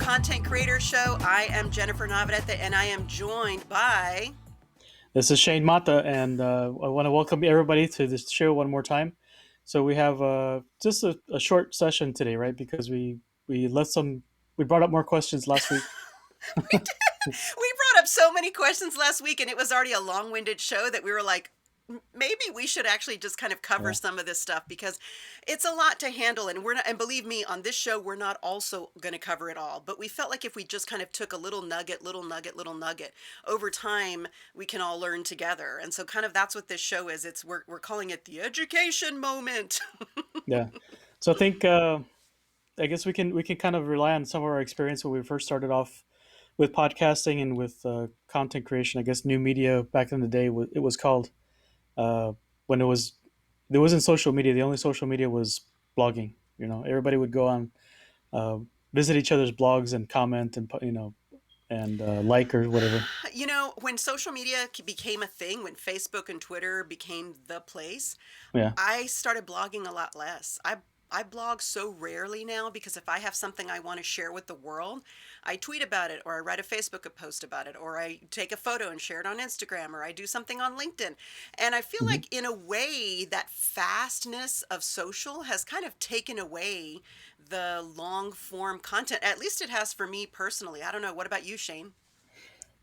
Content Creator Show. I am Jennifer Navarrete, and I am joined by... This is Shaine Mata, and I want to welcome everybody to this show one more time. So we have just a short session today, right? Because we brought up more questions last week. we, did, we brought up so many questions last week, and it was already a long-winded show that we were like, maybe we should actually just kind of cover Yeah. some of this stuff because it's a lot to handle, and we're not, and believe me, on this show we're not also going to cover it all, but we felt like if we just kind of took a little nugget over time, we can all learn together. And so kind of that's what this show is. We're calling it the education moment. Yeah. So I think I guess we can kind of rely on some of our experience when we first started off with podcasting and with content creation. I guess new media back in the day, it was called when there wasn't social media. The only social media was blogging. Everybody would go on, uh, visit each other's blogs and comment and like or whatever. When social media became a thing, when Facebook and Twitter became the place, Yeah. I started blogging a lot less. I blog so rarely now because if I have something I want to share with the world, I tweet about it, or I write a Facebook post about it, or I take a photo and share it on Instagram, or I do something on LinkedIn. And I feel Hmm. like in a way that fastness of social has kind of taken away the long form content. At least it has for me personally. I don't know. What about you, Shaine?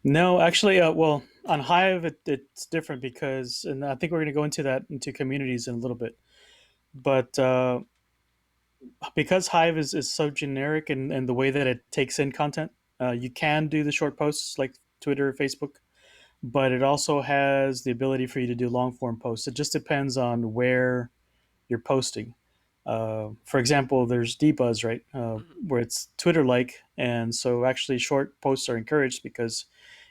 No, actually, well, on Hive it's different because, and I think we're going to go into communities in a little bit. But because Hive is so generic and the way that it takes in content, you can do the short posts like Twitter, Facebook, but it also has the ability for you to do long form posts. It just depends on where you're posting. For example, there's dbuzz, right, Mhm. where it's Twitter like, and so actually short posts are encouraged because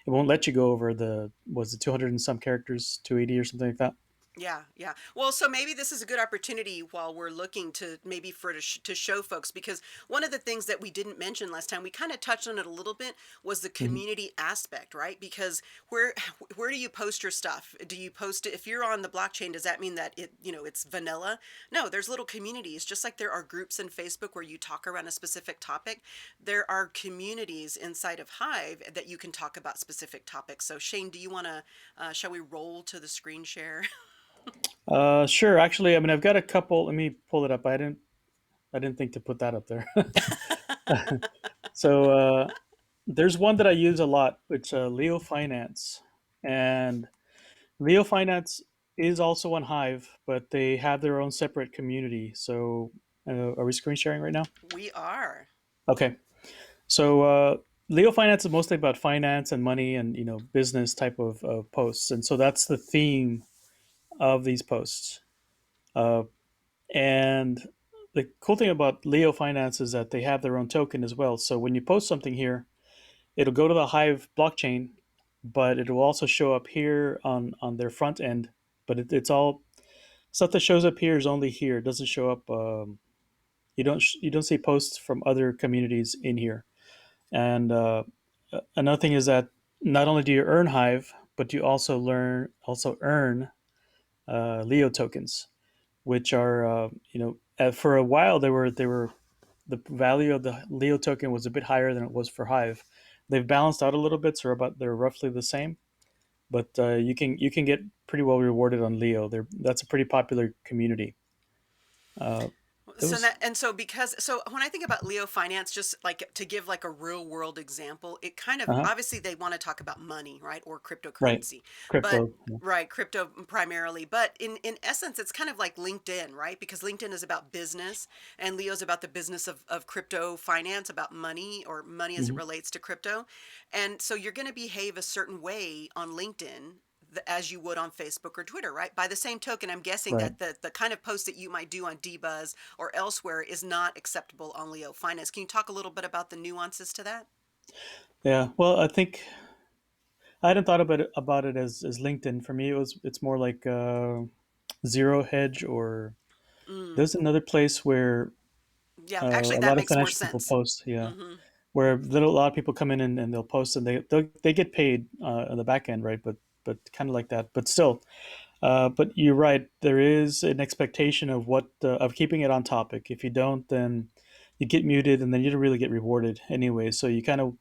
it won't let you go over the was it 200 and some characters, 280 or something like that. Yeah, yeah. Well, so maybe this is a good opportunity while we're looking to maybe to show folks, because one of the things that we didn't mention last time, we kind of touched on it a little bit, was the Hmm. community aspect, right? Because where where do you post your stuff? Do you post it if you're on the blockchain? Does that mean that it's vanilla? No, there's little communities, just like there are groups in Facebook where you talk around a specific topic. There are communities inside of Hive that you can talk about specific topics. So Shaine, do you want to shall we roll to the screen share? Sure. Actually, I mean, I've got a couple. Let me pull it up. I didn't think to put that up there. So there's one that I use a lot. It's Leo Finance, and Leo Finance is also on Hive, but they have their own separate community. So are we screen sharing right now? We are. Okay. So Leo Finance is mostly about finance and money and business type of posts, and so that's the theme of these posts. Uh, and the cool thing about Leo Finance is that they have their own token as well. So when you post something here, it'll go to the Hive blockchain, but it will also show up here on their front end. But it's all stuff that shows up here is only here. It doesn't show up. You don't see posts from other communities in here. And another thing is that not only do you earn Hive, but you also earn Leo tokens, which are for a while they were the value of the Leo token was a bit higher than it was for Hive. They've balanced out a little bit, so they're roughly the same. But you can get pretty well rewarded on Leo. That's a pretty popular community. Uh, it So was that and so because so when I think about Leo finance, just like to give like a real world example, it kind of uh-huh, obviously they want to talk about money, right? Or right, cryptocurrency. But crypto. Yeah. right, crypto primarily. But in essence, it's kind of like LinkedIn, right? Because LinkedIn is about business and Leo's about the business of crypto finance, about money or money as it Hmm. relates to crypto. And so you're going to behave a certain way on LinkedIn as you would on Facebook or Twitter, right? By the same token, I'm guessing Right. that the kind of post that you might do on Dbuzz or elsewhere is not acceptable on Leo Finance. Can you talk a little bit about the nuances to that? Yeah. Well, I think I hadn't thought about it as LinkedIn. For me, it's more like Zero Hedge, or Mm, there's another place where yeah, actually, a that lot of makes more financial people sense. post. Yeah, Hmm. where a lot of people come in and they'll post and they get paid on the back end, right? But kind of like that. But still, but you're right. There is an expectation of keeping it on topic. If you don't, then you get muted, and then you don't really get rewarded anyway. So you kind of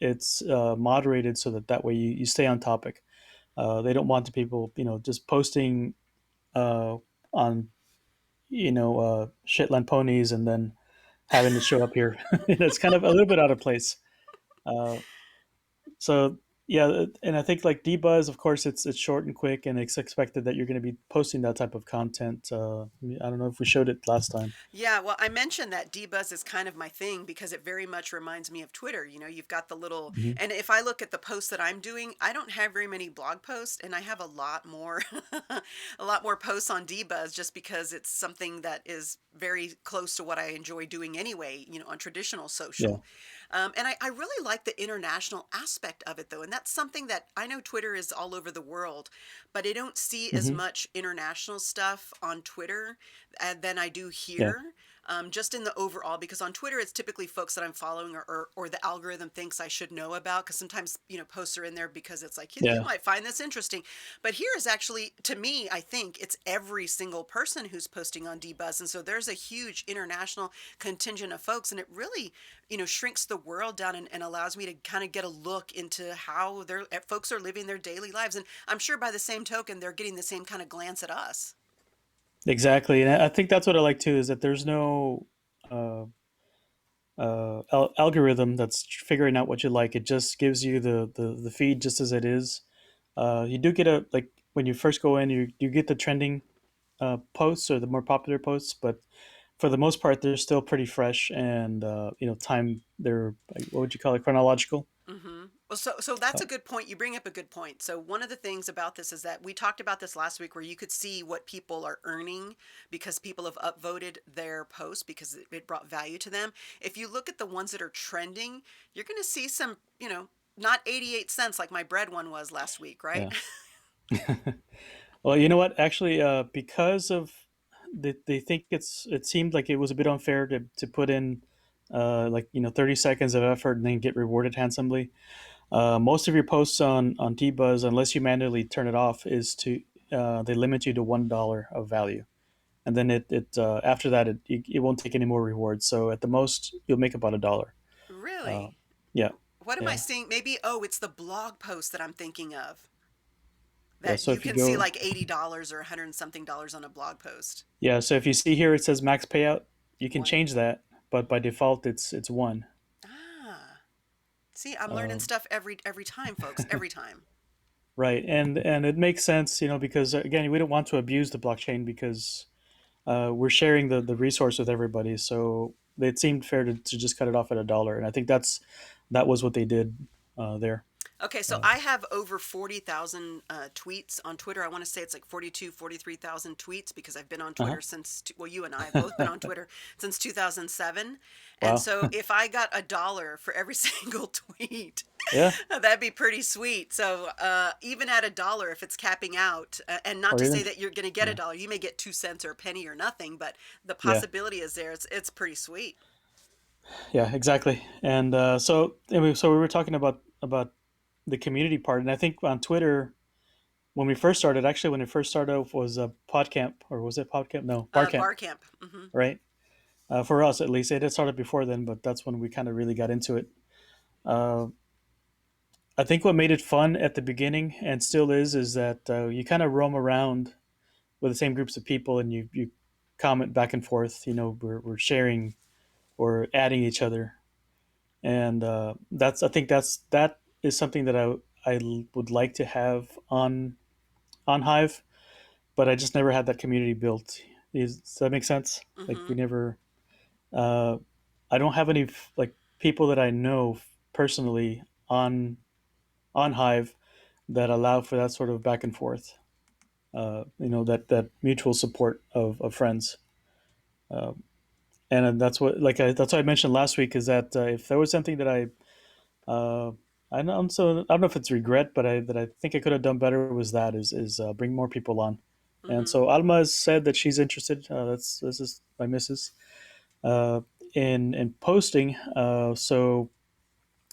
it's moderated so that that way you stay on topic. They don't want the people just posting on shitland ponies and then having to show up here. It's kind of a little bit out of place. Uh, so yeah, and I think like debuzz, of course, it's short and quick, and it's expected that you're going to be posting that type of content. I don't know if we showed it last time. Yeah, well, I mentioned that debuzz is kind of my thing because it very much reminds me of Twitter. You know, you've got the little, Hmm. and if I look at the posts that I'm doing, I don't have very many blog posts, and I have a lot more, a lot more posts on debuzz just because it's something that is very close to what I enjoy doing anyway. You know, on traditional Yeah. social, and I really like the international aspect of it though, and that's something that I know Twitter is all over the world, but I don't see as Hmm. much international stuff on Twitter than I do Yeah. here. Just in the overall, because on Twitter it's typically folks that I'm following or the algorithm thinks I should know about. Because sometimes posts are in there because it's like you Yeah. might find this interesting, but here is actually to me I think it's every single person who's posting on Dbuzz, and so there's a huge international contingent of folks, and it really shrinks the world down and allows me to kind of get a look into how their folks are living their daily lives, and I'm sure by the same token they're getting the same kind of glance at us. Exactly, and I think that's what I like too. Is that there's no algorithm that's figuring out what you like. It just gives you the feed just as it is. You do get a like when you first go in, you get the trending posts or the more popular posts, but for the most part, they're still pretty fresh and time. They're like, what would you call it? Chronological. Mm-hmm. Well, so that's Uh, a good point. You bring up a good point. So one of the things about this is that we talked about this last week, where you could see what people are earning because people have upvoted their post because it brought value to them. If you look at the ones that are trending, you're going to see some, not 88 cents like my bread one was last week, right? yeah. Well, you know what? Actually, because of they think it seemed like it was a bit unfair to put in 30 seconds of effort and then get rewarded handsomely. Most of your posts on Tbuzz, unless you manually turn it off, is to they limit you to $1 of value, and then it after that it won't take any more rewards. So at the most, you'll make about $1. Uh, Really? yeah, What am I yeah, seeing? Maybe, oh, it's the blog post that I'm thinking of. yeah. That So you if you can see go, like $80 or 100 and something dollars on a blog post. yeah, so if you see here it says max payout, you can One. change that, but by default it's one. Ah. See, I'm learning Uh, stuff every time, folks. Every time. right, and it makes sense, because again, we don't want to abuse the blockchain because we're sharing the resource with everybody. So it seemed fair to just cut it off at $1, and I think that was what they did there. Okay, so Uh, I have over 40,000 tweets on Twitter. I want to say it's like 43,000 tweets because I've been on uh-huh. Twitter since, well, you and I have both been on Twitter since 2007. And Wow. so if I got $1 for every single tweet, Yeah, that'd be pretty sweet. So even at $1, if it's capping out, and not or to even say that you're going to get yeah, $1, you may get 2 cents or a penny or nothing, but the yeah, possibility is there. It's pretty sweet. yeah, exactly. And so anyway, so we were talking about the community part, and I think on Twitter when it first started off was a PodCamp, or was it PodCamp? No, Barcamp, Bar camp. Hmm. right? For us at least, it had started before then, but that's when we kind of really got into it. Uh, I think what made it fun at the beginning and still is that you kind of roam around with the same groups of people and you comment back and forth. We're sharing or adding each other, and I think that is something that I would like to have on Hive, but I just never had that community built. Does that make sense? Like we Hmm. never. Uh, I don't have any like people that I know personally on Hive that allow for that sort of back and forth. That mutual support of friends. Uh, and that's what I mentioned last week is that if there was something that uh, I don't know if it's regret, but I think I could have done better was that is bring more people on. And Hmm. so Alma has said that she's interested. This is my missus uh, in posting. So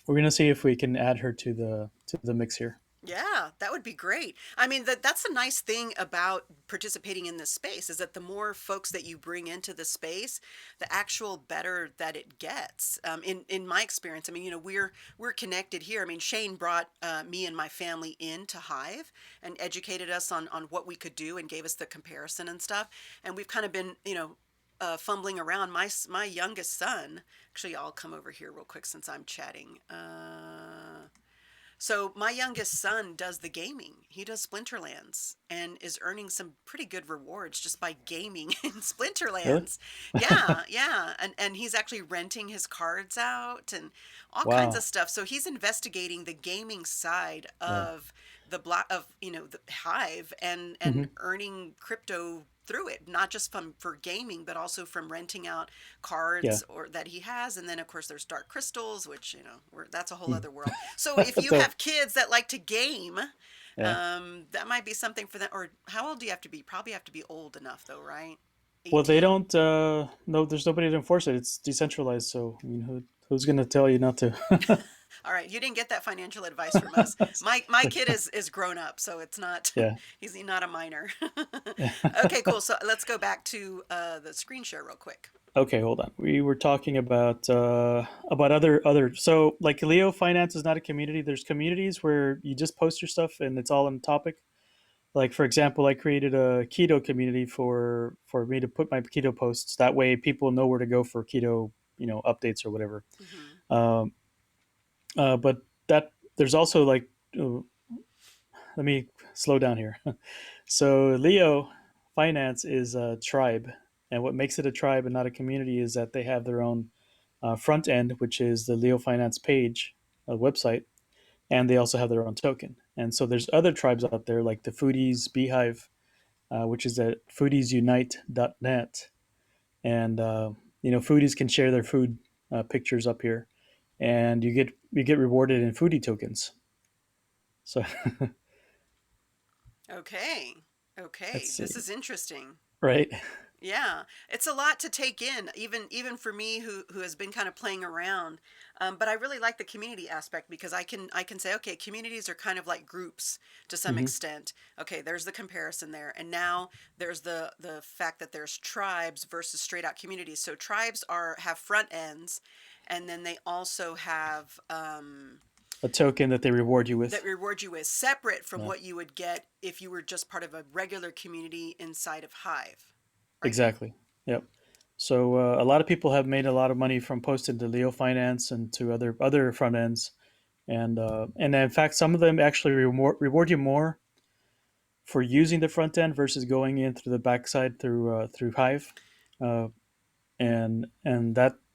we're gonna see if we can add her to the mix here. Yeah, that would be great. I mean, that's a nice thing about participating in this space is that the more folks that you bring into the space, the actual better that it gets. In my experience, I mean, we're connected here. I mean, Shane brought me and my family into Hive and educated us on what we could do and gave us the comparison and stuff. And we've kind of been, fumbling around. My youngest son, actually, I'll come over here real quick since I'm chatting. So my youngest son does the gaming. He does Splinterlands and is earning some pretty good rewards just by gaming in Really? Splinterlands. Yeah, yeah. And he's actually renting his cards out and all kinds of Wow. stuff. So he's investigating the gaming side Yeah. of the block of, the Hive and Hmm. earning crypto through it, not just from for gaming, but also from renting out cards Yeah. or that he has. And then of course there's dark crystals, which that's a whole Mm. other world. So if you So have kids that like to game, yeah. that might be something for them. Or how old do you have to be? Probably have to be old enough though, right? Well, they 18. don't. No, there's nobody to enforce it. It's decentralized. So I mean, who's going to tell you not to? All right, you didn't get that financial advice from us. My kid is grown up, so it's not Yeah. he's not a minor. Okay, cool. So let's go back to the screen share real quick. Okay, hold on. We were talking about other. So like Leo Finance is not a community. There's communities where you just post your stuff and it's all on topic. Like for example, I created a keto community for me to put my keto posts. That way, people know where to go for keto, updates or whatever. Hmm. Um, but that there's also like, let me slow down here. So Leo Finance is a tribe, and what makes it a tribe and not a community is that they have their own front end, which is the Leo Finance page, website, and they also have their own token. And so there's other tribes out there like the Foodies Beehive, which is at foodiesunite.net, and foodies can share their food pictures up here, and you get rewarded in foodie tokens. So Okay. let's Okay. This see, is interesting. right? Yeah, it's a lot to take in, even for me who has been kind of playing around. But I really like the community aspect because I can say, okay, communities are kind of like groups to some Hmm. extent. Okay, there's the comparison there, and now there's the fact that there's tribes versus straight out communities. So tribes have front ends, and then they also have A token that they reward you that with. reward you with separate from Yeah, what you would get if you were just part of a regular community inside of Hive, right? exactly. Yep. So a lot of people have made a lot of money from posting to Leo Finance and to other front ends, and in fact, some of them actually reward you more for using the front end versus going in through the backside through Hive, uh, and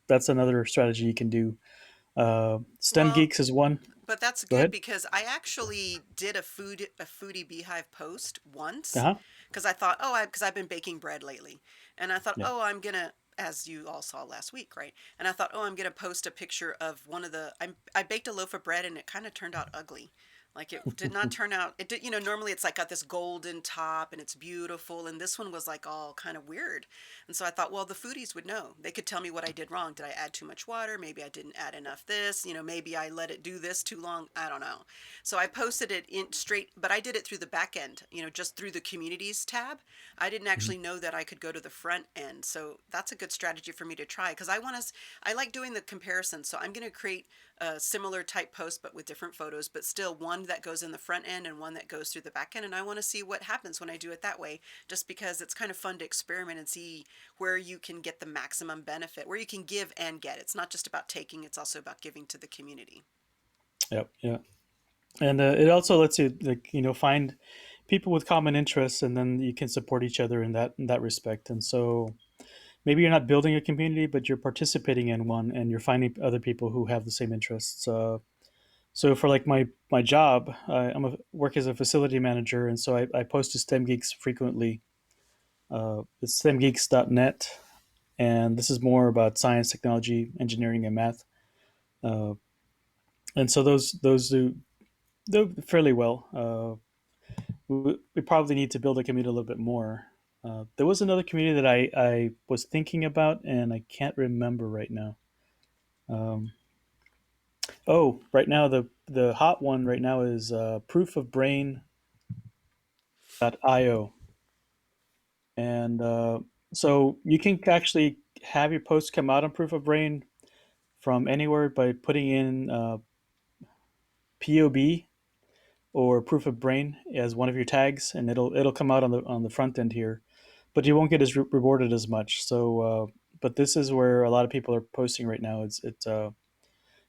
that's another strategy you can do. STEM Well, Geeks is one. but that's Go good ahead. because I actually did a foodie beehive post Uh once huh. because I thought, oh, because I've been baking bread lately, and I thought, Yeah. oh, I'm gonna, as you all saw last week, right? And I thought, oh, I'm gonna post a picture of one of the I baked a loaf of bread and it kind of turned out ugly. Like it did not turn out. It did, normally it's like got this golden top and it's beautiful, and this one was like all kind of weird. And so I thought, well, the foodies would know. They could tell me what I did wrong. Did I add too much water? Maybe I didn't add enough this. Maybe I let it do this too long. I don't know. So I posted it in straight, but I did it through the back end, just through the communities tab. I didn't Mhm. actually know that I could go to the front end. So that's a good strategy for me to try because I like doing the comparison. So I'm going to create a similar type post, but with different photos, but still one that goes in the front end and one that goes through the back end. And I want to see what happens when I do it that way, just because it's kind of fun to experiment and see where you can get the maximum benefit, where you can give and get. It's not just about taking, it's also about giving to the community. Yep. Yeah. And it also lets you like find people with common interests, and then you can support each other in that respect. And so maybe you're not building a community, but you're participating in one, and you're finding other people who have the same interests. So for like my job, work as a facility manager, and so I post to STEM Geeks frequently. It's stemgeeks.net, and this is more about science, technology, engineering, and math. Uh, and so those do fairly well. We probably need to build a community a little bit more. There was another community that I was thinking about, and I can't remember right now. Um, Oh, right now the hot one right now is proofofbrain.io, and so you can actually have your posts come out on Proof of Brain from anywhere by putting in POB or Proof of Brain as one of your tags, and it'll come out on the front end here, but you won't get as rewarded as much. So, but this is where a lot of people are posting right now.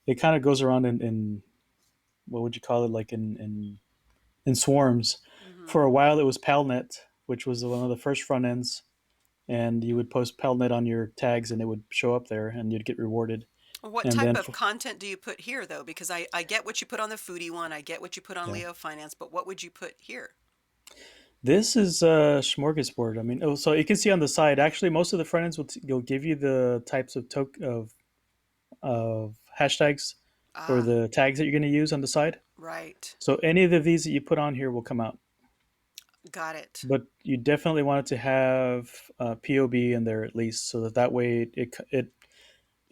It kind of goes around in what would you call it, like in swarms. Hmm. For a while, it was Palnet, which was one of the first front ends, and you would post Palnet on your tags, and it would show up there, and you'd get rewarded. What And type then of content do you put here, though? Because I get what you put on the foodie one, I get what you put on yeah, Leo Finance, but what would you put here? this is a smorgasbord. I mean, oh, so you can see on the side. Actually, most of the front ends will give you the types of hashtags or Ah, the tags that you're going to use on the side. right. So any of these that you put on here will come out. Got it. But you definitely want it to have POB in there at least, so that way it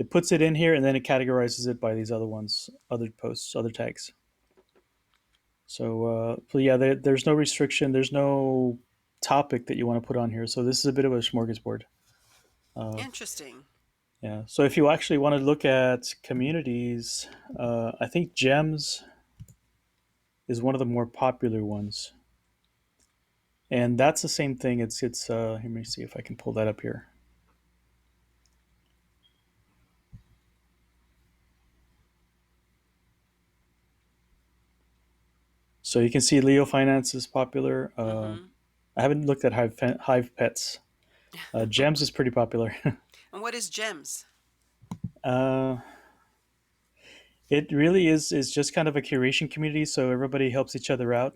puts it in here and then it categorizes it by these other ones, other posts, other tags. So yeah, there's no restriction. There's no topic that you want to put on here. So this is a bit of a smorgasbord. Uh, Interesting. yeah. So if you actually want to look at communities, I think Gems is one of the more popular ones, and that's the same thing. It's. Let me see if I can pull that up here. So you can see Leo Finance is popular. Mm-hmm. I haven't looked at Hive Pets. Gems is pretty popular. And what is GEMS? uh, it really is just kind of a curation community, so everybody helps each other out.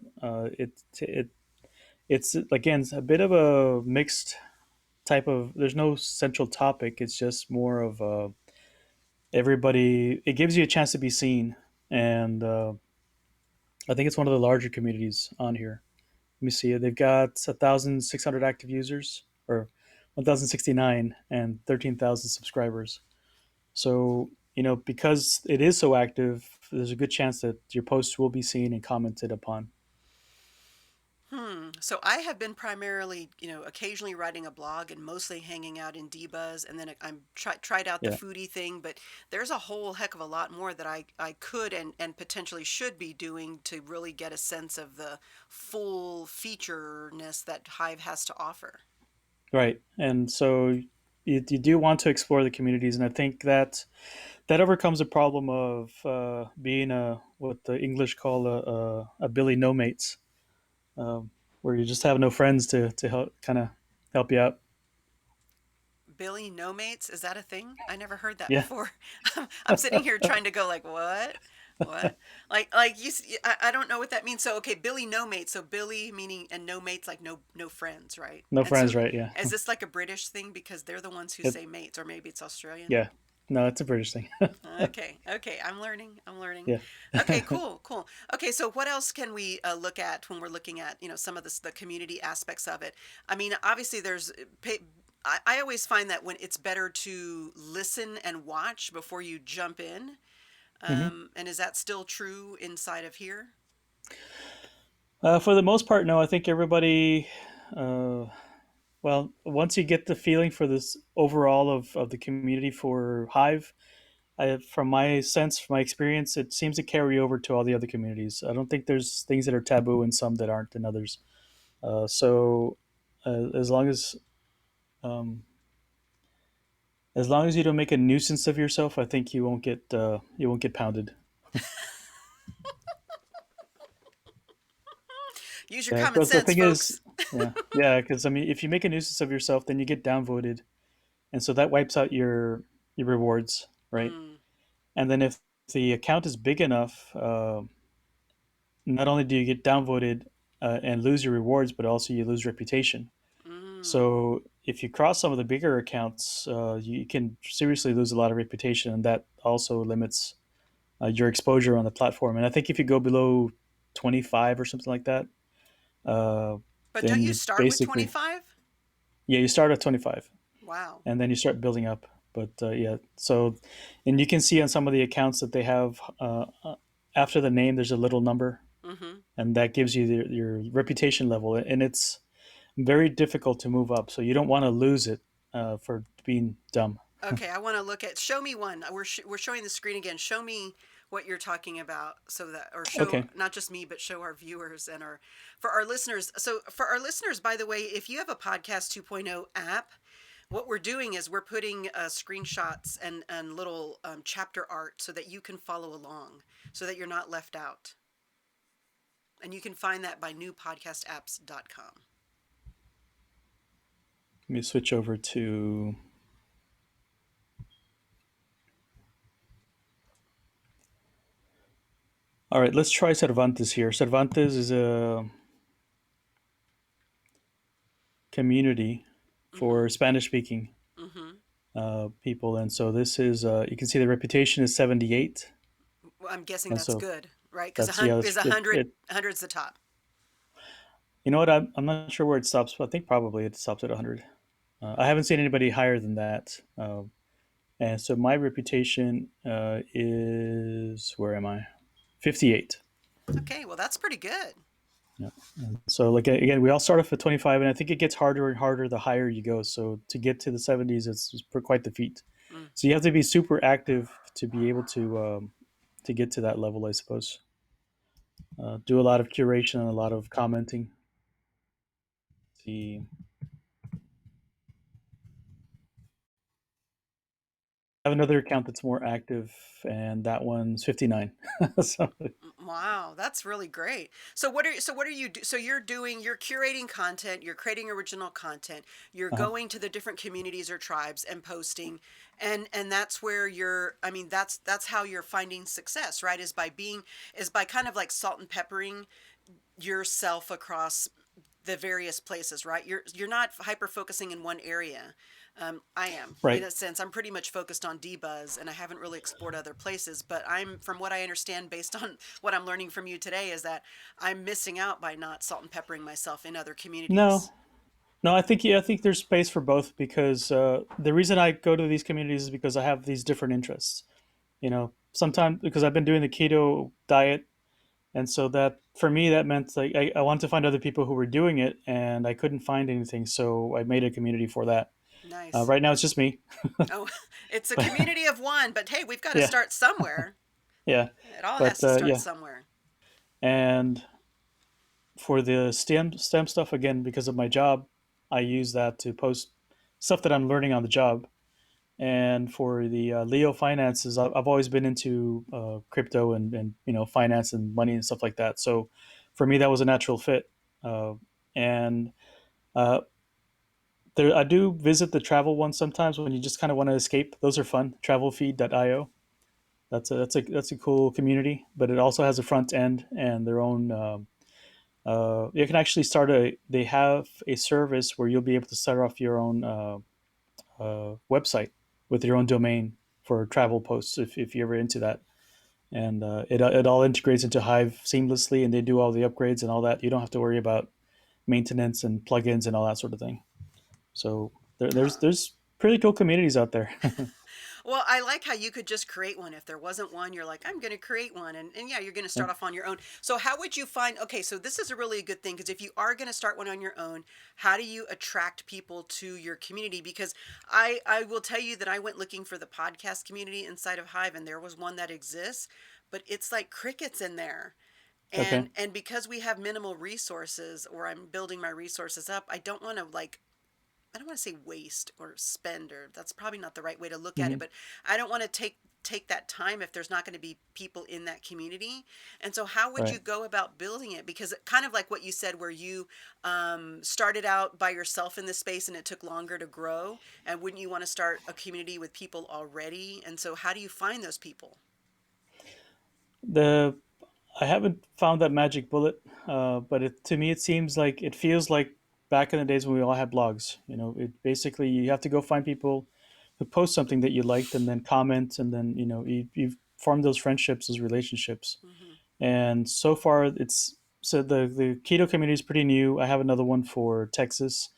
It's again a bit of a mixed type of. There's no central topic. It's just more of everybody. It gives you a chance to be seen, and I think it's one of the larger communities on here. Let me see. They've got 1,600 active users, or 1,069, and 13,000 subscribers. So, because it is so active, there's a good chance that your posts will be seen and commented upon. So I have been primarily, occasionally writing a blog and mostly hanging out in Dbuzz, and then I'm tried out the Yeah. foodie thing, but there's a whole heck of a lot more that I could and potentially should be doing to really get a sense of the full featureness that Hive has to offer. Right. And so you do want to explore the communities. And I think that overcomes the problem of being what the English call a Billy No Mates, um, where you just have no friends to help kind of help you out. Billy No Mates, is that a thing? I never heard that Yeah. before. I'm sitting here trying to go like, what? What? Like I don't know what that means. So okay, Billy No Mates. So Billy meaning and no mates like no friends, right? No And so friends, right? Yeah. is this like a British thing because they're the ones who It, say mates, or maybe it's Australian? yeah. No, it's a British thing. Okay, okay, I'm learning. I'm learning. Yeah. Okay, cool, cool. Okay, so what else can we look at when we're looking at some of the community aspects of it? I mean, obviously, I always find that when it's better to listen and watch before you jump in. hmm And is that still true inside of here? For the most part, no. I think everybody. Uh, well, once you get the feeling for this overall of the community for Hive, from my sense, from my experience, it seems to carry over to all the other communities. I don't think there's things that are taboo and some that aren't in others. So, as long um, as long as you don't make a nuisance of yourself, I think you won't get pounded. Use your Yeah, common because the sense, thing is, folks. yeah, because I mean, if you make a nuisance of yourself, then you get downvoted, and so that wipes out your rewards, right? Mm, And then if the account is big enough, not only do you get downvoted and lose your rewards, but also you lose reputation. mm. So if you cross some of the bigger accounts, you can seriously lose a lot of reputation, and that also limits your exposure on the platform. And I think if you go below 25 or something like that, uh, But don't then you you start with basically 25? yeah you start at 25, Wow. and then you start building up. But yeah, so and you can see on some of the accounts that they have after the name, there's a little number, Mm-hmm. and that gives you your reputation level, and it's very difficult to move up. So you don't want to lose it for being dumb. Okay, I want to look at. Show me one. We're showing the screen again. Show me what you're talking about, so that, or show Okay. not just me, but show our viewers and our for our listeners. So for our listeners, by the way, if you have a podcast 2.0 app, what we're doing is we're putting screenshots and little chapter art so that you can follow along, so that you're not left out. And you can find that by newpodcastapps.com. Let me switch over to. All right, let's try Cervantes here. Cervantes is a community Mm-hmm. for Spanish speaking Mm-hmm. people. And so this is, you can see the reputation is 78. Well, I'm guessing And that's so good, right? Because that's, yeah, is that's, a hundred, it, hundred's the top. you know what? I'm not sure where it stops, but I think probably it stops at 100. I haven't seen anybody higher than that. And so my reputation is, where am I? 58. Okay, well that's pretty good. Yeah. And so like again, we all start off at 25, and I think it gets harder and harder the higher you go. So to get to the 70s, it's quite the feat. Mm. So you have to be super active to be able to get to that level, I suppose. Do a lot of curation and a lot of commenting. See, I have another account that's more active, and that one's 59. So, Wow, that's really great. So what are you so you're curating content, you're creating original content, you're uh going to the different communities or tribes and posting, and that's where you're, I mean, that's how you're finding success, right? Is by kind of like salt and peppering yourself across the various places, right? You're not hyper focusing in one area. I am, in right. a sense. I'm pretty much focused on dbuzz, and I haven't really explored other places. But I'm, from what I understand, based on what I'm learning from you today, is that I'm missing out by not salt and peppering myself in other No, communities. no, I think yeah, I think there's space for both because the reason I go to these communities is because I have these different interests. Sometimes because I've been doing the keto diet, and so that for me that meant like I wanted to find other people who were doing it, and I couldn't find anything, so I made a community for that. Nice. Right now it's just me. Oh, it's a But community of one, but hey, we've got to yeah, start somewhere. yeah, It all has but to start yeah, somewhere. and for the STEM stuff again because of my job, I use that to post stuff that I'm learning on the job. And for the Leo finances, I've always been into crypto and finance and money and stuff like that. So for me, that was a natural fit. And uh, there, I do visit the travel ones sometimes when you just kind of want to escape. Those are fun. Travelfeed.io. That's a cool community, but it also has a front end and their own. You can actually start a. They have a service where you'll be able to start off your own website with your own domain for travel posts if you're ever into that. And it all integrates into Hive seamlessly, and they do all the upgrades and all that. You don't have to worry about maintenance and plugins and all that sort of thing. So Huh. there's pretty cool communities out there. Well, I like how you could just create one. If there wasn't one, you're like, I'm going to create one. And yeah, you're going to Yeah. start off on your own. So, how would you find? Okay, so this is a really good thing because if you are going to start one on your own, how do you attract people to your community? Because I will tell you that I went looking for the podcast community inside of Hive, and there was one that exists, but it's like crickets in there. Okay. And because we have minimal resources, or I'm building my resources up, I don't want to like, I don't want to say waste or spend, or that's probably not the right way to look at it, Hmm. but I don't want to take that time if there's not going to be people in that community. And so how would you Right. go about building it? Because kind of like what you said, where you started out by yourself in this space and it took longer to grow, and wouldn't you want to start a community with people already? And so how do you find those people? The I haven't found that magic bullet, but to me it seems like it feels like back in the days when we all had blogs. It basically you have to go find people who post something that you liked and then comment, and then you form those friendships, those relationships. Hmm. And so far it's so the keto community is pretty new. I have another one for Texas,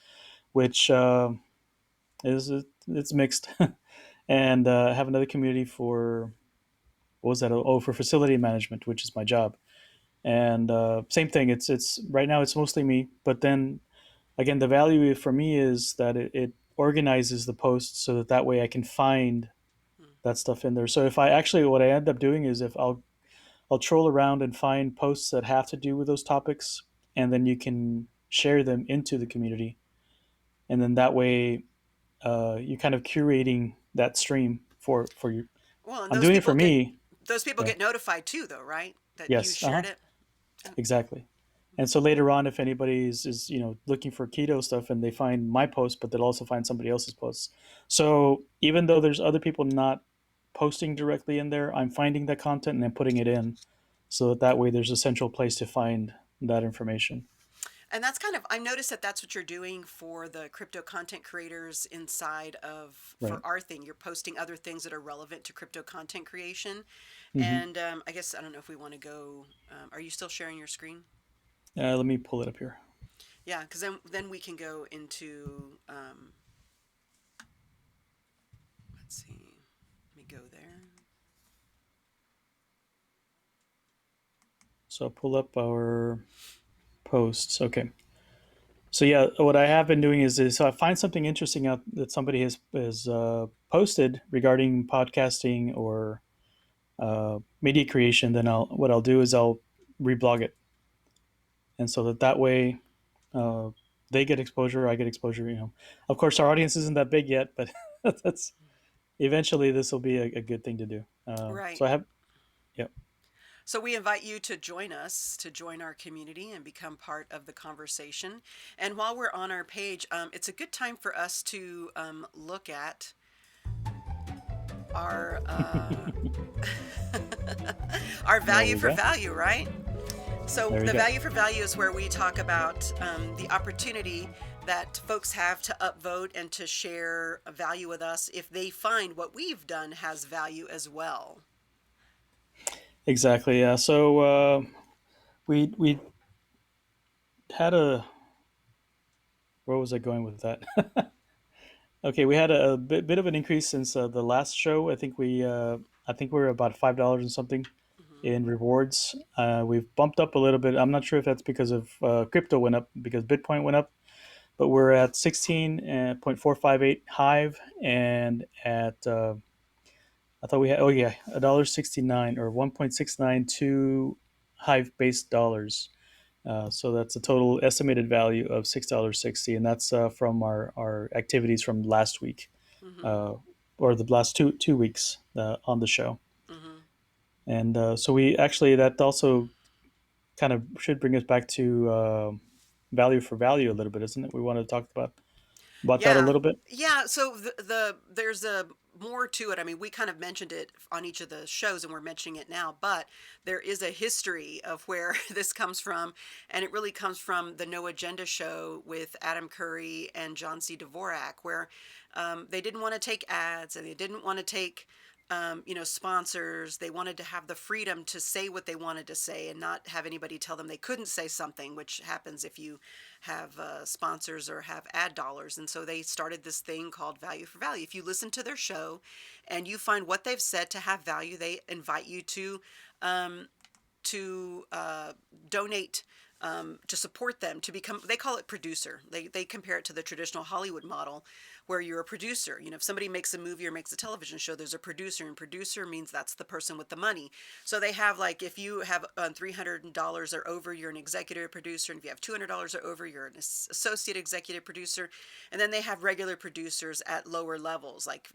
which it's mixed. and I have another community for what was that? Oh, for facility management, which is my job. And same thing. It's right now it's mostly me, but then again, the value for me is that it organizes the posts so that way I can find Mm. that stuff in there. So if I actually what I end up doing is if I'll troll around and find posts that have to do with those topics, and then you can share them into the community, and then that way you're kind of curating that stream for you. Well, and I'm doing it for me. those people Yeah. get notified too, though, right? That you Yes. Uh huh. shared it. And- Exactly. And so later on, if anybody is looking for keto stuff and they find my post, but they'll also find somebody else's posts. So even though there's other people not posting directly in there, I'm finding that content and I'm putting it in, so that way there's a central place to find that information. And that's kind of, I've noticed that that's what you're doing for the crypto content creators inside of, for Right. our thing. You're posting other things that are relevant to crypto content creation. Mm-hmm. And I guess, I don't know if we want to go, are you still sharing your screen? Let me pull it up here. Yeah, because then we can go into, let's see, let me go there. So I'll pull up our posts. Okay. So yeah, what I have been doing is so I find something interesting out that somebody has posted regarding podcasting or media creation. Then I'll do is I'll reblog it, and so that way uh, they get exposure, I get exposure. Of course, our audience isn't that big yet, but that's eventually this will be a good thing to do. Right. So I have, yeah, So we invite you to join us, to join our community and become part of the conversation. And while we're on our page, it's a good time for us to look at our our there value we for go. value, right? So There we the go. value for value is where we talk about the opportunity that folks have to upvote and to share value with us if they find what we've done has value as well. Exactly. Yeah. So we had a where was I going with that? Okay, we had a bit of an increase since the last show. I think we're about $5 and something Hmm. in rewards. We've bumped up a little bit. I'm not sure if that's because of crypto went up because Bitcoin went up, but we're at 16.458 Hive and at I thought we had $1.69 or 1.692 Hive based dollars. So that's a total estimated value of $6.60, and that's from our activities from last week, Hmm. uh, or the last two weeks on the show. Hmm. And so we actually that also kind of should bring us back to value for value a little bit, isn't it? We want to talk about that a Yeah. little bit. Yeah, so there's a more to it. I mean, we kind of mentioned it on each of the shows and we're mentioning it now, but there is a history of where this comes from, and it really comes from the No Agenda show with Adam Curry and John C. Dvorak, where they didn't want to take ads and they didn't want to take sponsors. They wanted to have the freedom to say what they wanted to say and not have anybody tell them they couldn't say something, which happens if you have sponsors or have ad dollars. And so they started this thing called Value for Value. If you listen to their show and you find what they've said to have value, they invite you um, to donate, to support them, to become, they call it producer. They compare it to the traditional Hollywood model where you're a producer. If somebody makes a movie or makes a television show, there's a producer, and producer means that's the person with the money. So they have, like, if you have $300 or over, you're an executive producer, and if you have $200 or over, you're an associate executive producer. And then they have regular producers at lower levels, like,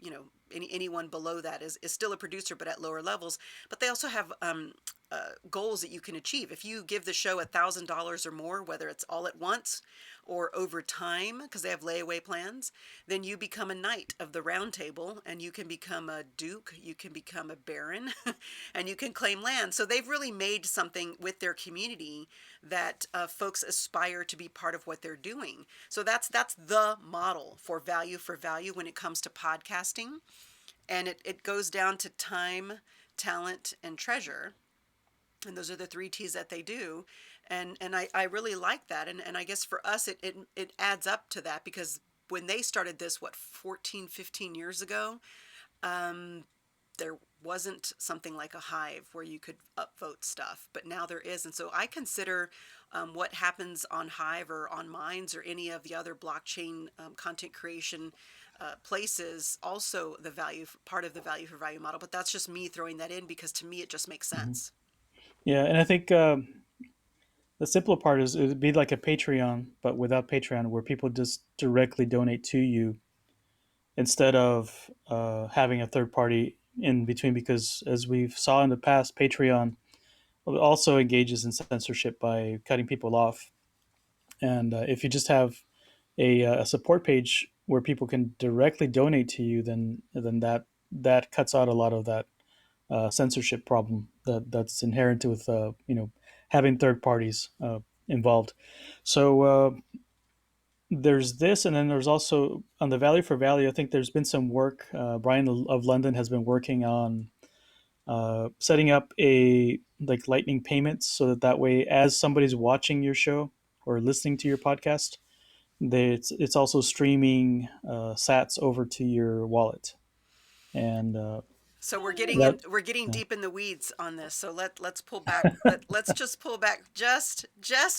anyone below that is still a producer, but at lower levels. But they also have goals that you can achieve. If you give the show $1,000 or more, whether it's all at once or over time, because they have layaway plans, then you become a knight of the round table, and you can become a duke, you can become a baron, and you can claim land. So they've really made something with their community that folks aspire to be part of what they're doing. So that's the model for value when it comes to podcasting. And it goes down to time, talent, and treasure, and those are the three T's that they do. And I really like that. And I guess for us it adds up to that, because when they started this, what, 14, 15 years ago, There wasn't something like a Hive where you could upvote stuff, but now there is. And so I consider what happens on Hive or on Minds or any of the other blockchain content creation places also the value part of the value for value model. But that's just me throwing that in because to me it just makes Mhm. sense. Yeah, and I think the simpler part is it would be like a Patreon, but without Patreon, where people just directly donate to you instead of having a third party in between. Because as we've saw in the past, Patreon also engages in censorship by cutting people off. And if you just have a support page where people can directly donate to you, then that cuts out a lot of that censorship problem that's inherent with having third parties involved. So there's this, and then there's also on the Value for Value. I think there's been some work. Brian of London has been working on setting up a like lightning payments, so that way, as somebody's watching your show or listening to your podcast, it's also streaming Sats over to your wallet, and So we're getting in that we're getting yeah, deep in the weeds on this. So let's pull back. Let's just pull back just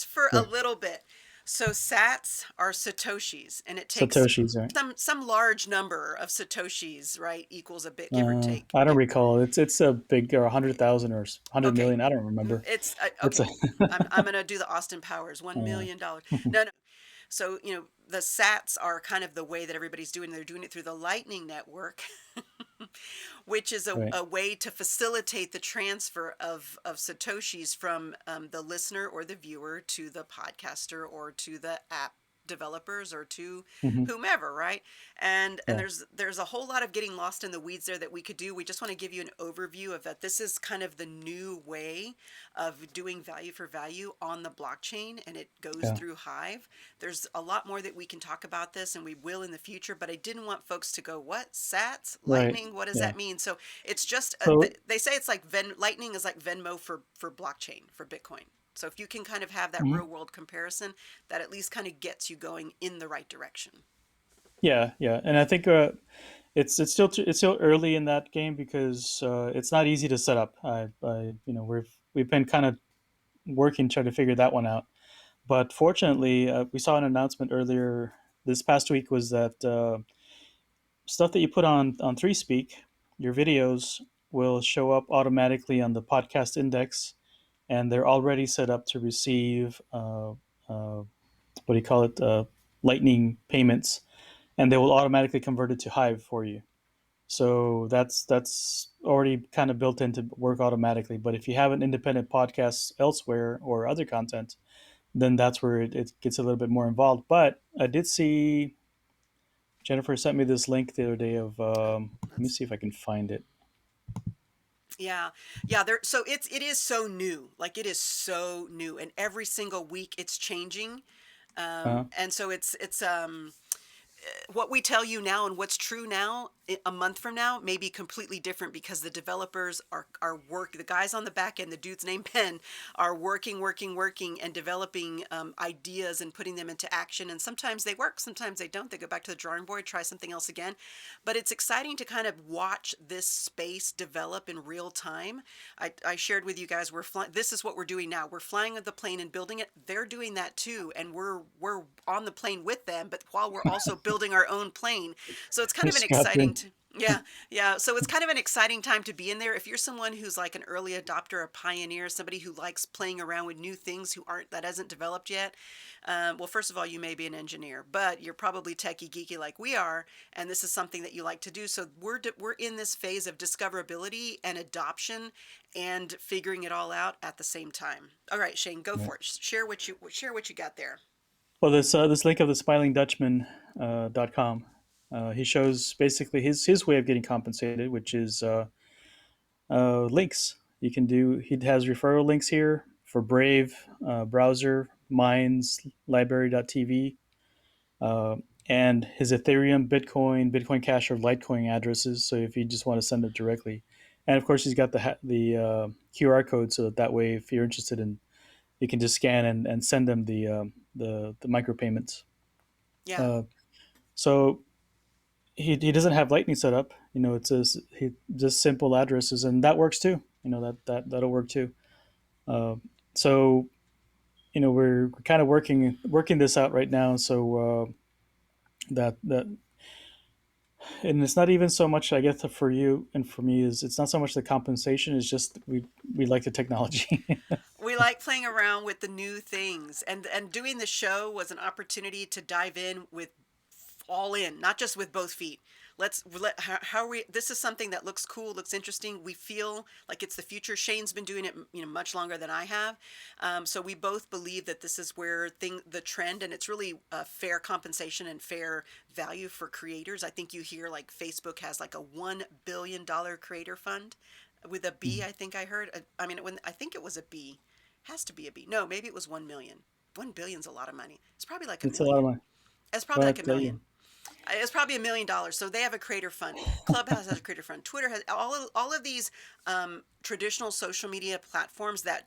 for a sure. little bit. So sats are satoshis and it takes Satoshis, right? some large number of satoshis, right, equals a bit, give or take. I don't recall. It's a big or 100,000 or 100 million. Okay. I don't remember. It's It's a okay. I'm going to do the Austin Powers $1 million. No, no. So, the sats are kind of the way that everybody's doing. They're doing it through the Lightning Network, which is right. a way to facilitate the transfer of Satoshis from the listener or the viewer to the podcaster or to the app developers or to Hmm. whomever, right? And Yeah. there's a whole lot of getting lost in the weeds there that we could do. We just want to give you an overview of that. This is kind of the new way of doing value for value on the blockchain, and it goes Yeah. through Hive. There's a lot more that we can talk about this, and we will in the future, but I didn't want folks to go, what, sats, Right. lightning, what does Yeah. that mean? So it's just So they say it's like Lightning is like Venmo for blockchain, for Bitcoin. So if you can kind of have that mhm. real world comparison, that at least kind of gets you going in the right direction. Yeah, yeah, and I think it's still early in that game because it's not easy to set up. We've been kind of working trying to figure that one out. But fortunately, we saw an announcement earlier this past week was that stuff that you put on ThreeSpeak, your videos will show up automatically on the podcast index, and they're already set up to receive what do you call it, lightning payments, and they will automatically convert it to Hive for you. So that's already kind of built in to work automatically. But if you have an independent podcast elsewhere or other content, then that's where it gets a little bit more involved. But I did see Jennifer sent me this link the other day of let me Let's see if I can find it. Yeah, yeah. So it is so new. Like it is so new, and every single week it's changing. Uh, And so it's what we tell you now and what's true now a month from now may be completely different because the developers are work the guys on the back end, the dude's name Ben, are working and developing ideas and putting them into action, and sometimes they work, sometimes they don't. They go back to the drawing board, try something else again. But it's exciting to kind of watch this space develop in real time. I shared with you guys, this is what we're doing now. We're flying the plane and building it. They're doing that too, and we're on the plane with them, but while we're also building our own plane. So it's kind we're of an strapped exciting in. yeah, yeah. So it's kind of an exciting time to be in there. If you're someone who's like an early adopter, a pioneer, somebody who likes playing around with new things that hasn't developed yet, well, first of all, you may be an engineer, but you're probably techie geeky like we are, and this is something that you like to do. So we're in this phase of discoverability and adoption and figuring it all out at the same time. All right, Shaine, go Yeah. for it. Share what you got there. Well, this link of the Smiling Dutchman .com, he shows basically his way of getting compensated, which is links. You can do. He has referral links here for Brave, browser, Minds, Library.tv, uh, and his Ethereum, Bitcoin, Bitcoin Cash, or Litecoin addresses. So if you just want to send it directly, and of course he's got the QR code, so that way if you're interested in, you can just scan and send them the micropayments. Yeah. Uh, so he doesn't have Lightning set up. It's just simple addresses, and that works too. That'll work too. Uh, so we're kind of working this out right now. So that and it's not even so much, I guess, for you and for me, is it's not so much the compensation. It's just we like the technology. We like playing around with the new things, and doing the show was an opportunity to dive in with all in, not just with both feet. How we this is something that looks cool, looks interesting. We feel like it's the future. Shaine's been doing it, much longer than I have. So we both believe that this is where the trend, and it's really fair compensation and fair value for creators. I think you hear like Facebook has like a $1 billion creator fund with a B. I think I heard. I mean, when I think it was a B, has to be a B. No, maybe it was 1 million. 1 billion's a lot of money. It's probably like a It's a lot of million. money, It's probably like a but yeah, million. It's probably $1 million. So they have a creator fund. Clubhouse has a creator fund. Twitter has all of these traditional social media platforms that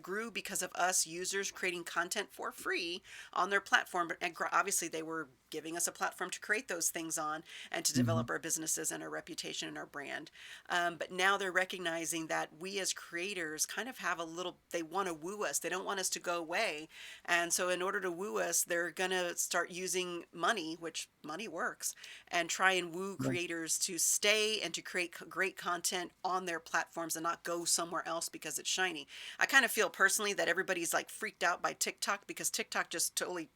grew because of us users creating content for free on their platform. And obviously, they were giving us a platform to create those things on and to hmm develop our businesses and our reputation and our brand. But now they're recognizing that we as creators kind of have a little. They want to woo us. They don't want us to go away. And so, in order to woo us, they're going to start using money, which money works, and try and woo yeah, creators to stay and to create great content on their platforms and not go somewhere else because it's shiny. I kind of feel personally that everybody's like freaked out by TikTok because TikTok just totally,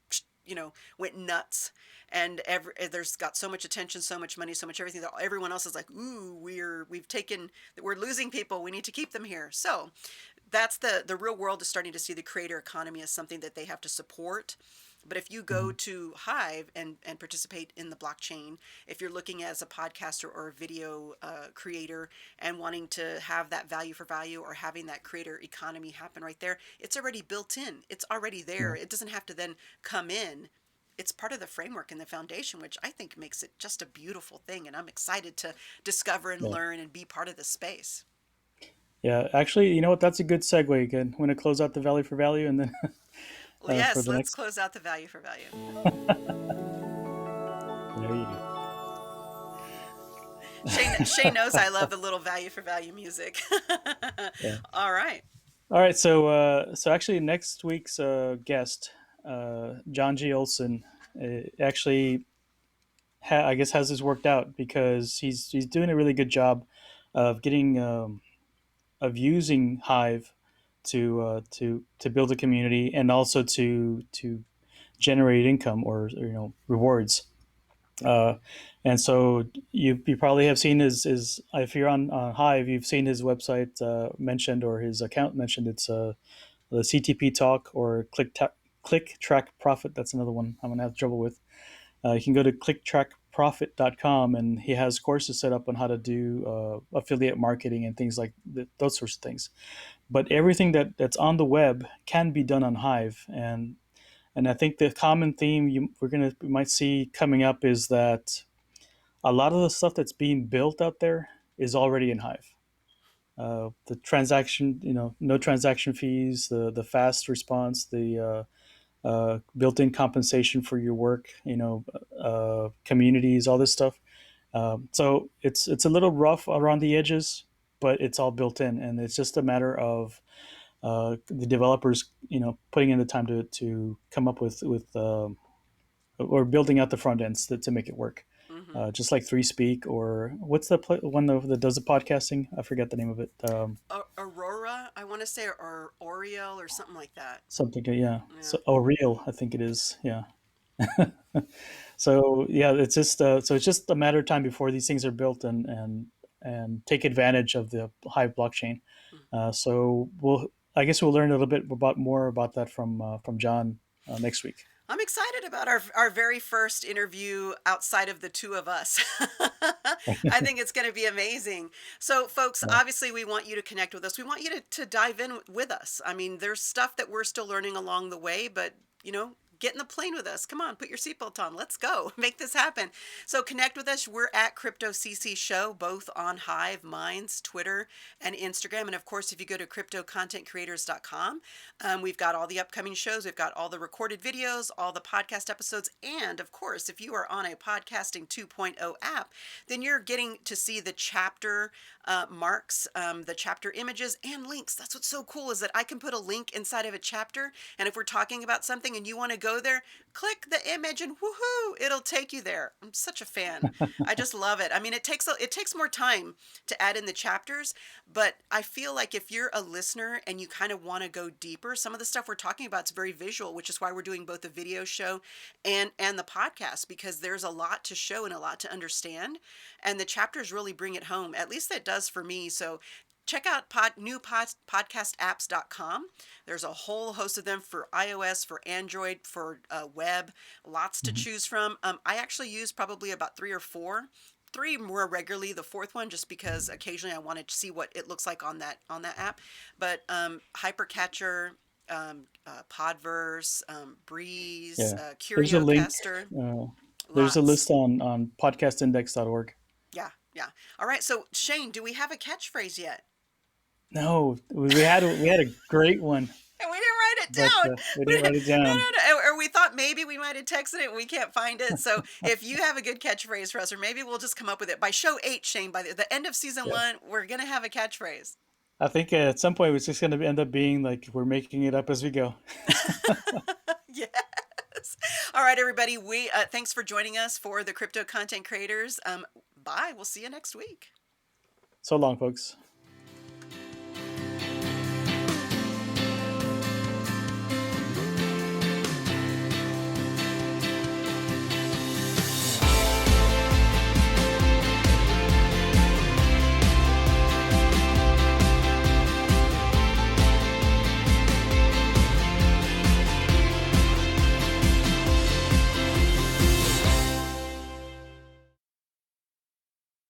went nuts. And there's got so much attention, so much money, so much everything that everyone else is like, ooh, we're losing people. We need to keep them here. So that's the real world is starting to see the creator economy as something that they have to support. But if you go hmm to Hive and participate in the blockchain, if you're looking as a podcaster or a video creator and wanting to have that value for value or having that creator economy happen right there, it's already built in. It's already there. yeah, It doesn't have to then come in. It's part of the framework and the foundation, which I think makes it just a beautiful thing. And I'm excited to discover and yeah. learn and be part of the space. Yeah, actually, you know what? That's a good segue. Again, I'm going to close out the value for value, and then Well, for yes, the let's next. close out the value for value. There you go. Shane knows I love the little value for value music. Yeah. All right. All right. So actually, next week's guest, John G. Olson, actually, I guess has this worked out because he's doing a really good job of getting of using Hive to build a community and also to generate income or rewards. Uh, and so you probably have seen his if you're on Hive, you've seen his website mentioned or his account mentioned. It's the CTP Talk or Click Track Profit. That's another one I'm gonna have trouble with. You can go to clicktrackprofit.com, and he has courses set up on how to do affiliate marketing and things like those sorts of things. But everything that's on the web can be done on Hive, and I think the common theme we might see coming up is that a lot of the stuff that's being built out there is already in Hive. The transaction, no transaction fees, the fast response, the built-in compensation for your work, communities, all this stuff. So it's a little rough around the edges, but it's all built in, and it's just a matter of the developers, putting in the time to come up with or building out the front ends to make it work. Mm-hmm. Just like Three Speak or what's the one that does the podcasting? I forget the name of it. Aurora, I want to say, or Oriel, or something like that. Something, yeah. Yeah. So, oh, Real, I think it is. Yeah. So yeah, it's just a matter of time before these things are built and take advantage of the Hive blockchain. Mm. So I guess we'll learn a little bit more about that from John next week. I'm excited about our very first interview outside of the two of us. I think it's going to be amazing. So, folks, Yeah. obviously, we want you to connect with us. We want you to dive in with us. I mean, there's stuff that we're still learning along the way, but get in the plane with us. Come on, put your seatbelt on. Let's go. Make this happen. So connect with us. We're at Crypto CC Show, both on Hive Minds, Twitter, and Instagram. And of course, if you go to cryptocontentcreators.com, we've got all the upcoming shows. We've got all the recorded videos, all the podcast episodes. And of course, if you are on a Podcasting 2.0 app, then you're getting to see the chapter marks, the chapter images, and links. That's what's so cool is that I can put a link inside of a chapter. And if we're talking about something and you want to go there, click the image and woohoo, it'll take you there. I'm such a fan. I just love it. I mean, it takes more time to add in the chapters, but I feel like if you're a listener and you kind of want to go deeper, some of the stuff we're talking about is very visual, which is why we're doing both the video show and the podcast, because there's a lot to show and a lot to understand, and the chapters really bring it home. At least that does for me. So check out podcastapps.com. There's a whole host of them for iOS, for Android, for web, lots to Mhm. choose from. I actually use probably about three or four, three more regularly, the fourth one just because occasionally I want to see what it looks like on that app. But Hypercatcher, Podverse, Breeze, Yeah. There's a link. Curiocaster, Uh, there's a lots. list on podcastindex.org. Yeah, yeah. All right. So Shane, do we have a catchphrase yet? No, we had a great one, And we didn't write it but down. we We didn't write didn't, it no, down. no, no. Or we thought maybe we might have texted it and we can't find it. So if you have a good catchphrase for us, or maybe we'll just come up with it by show 8, Shane. By the end of season Yeah. 1, we're gonna have a catchphrase. I think at some point it's just going to end up being like we're making it up as we go. Yes. All right, everybody. We thanks for joining us for the Crypto Content Creators. Bye. We'll see you next week. So long, folks.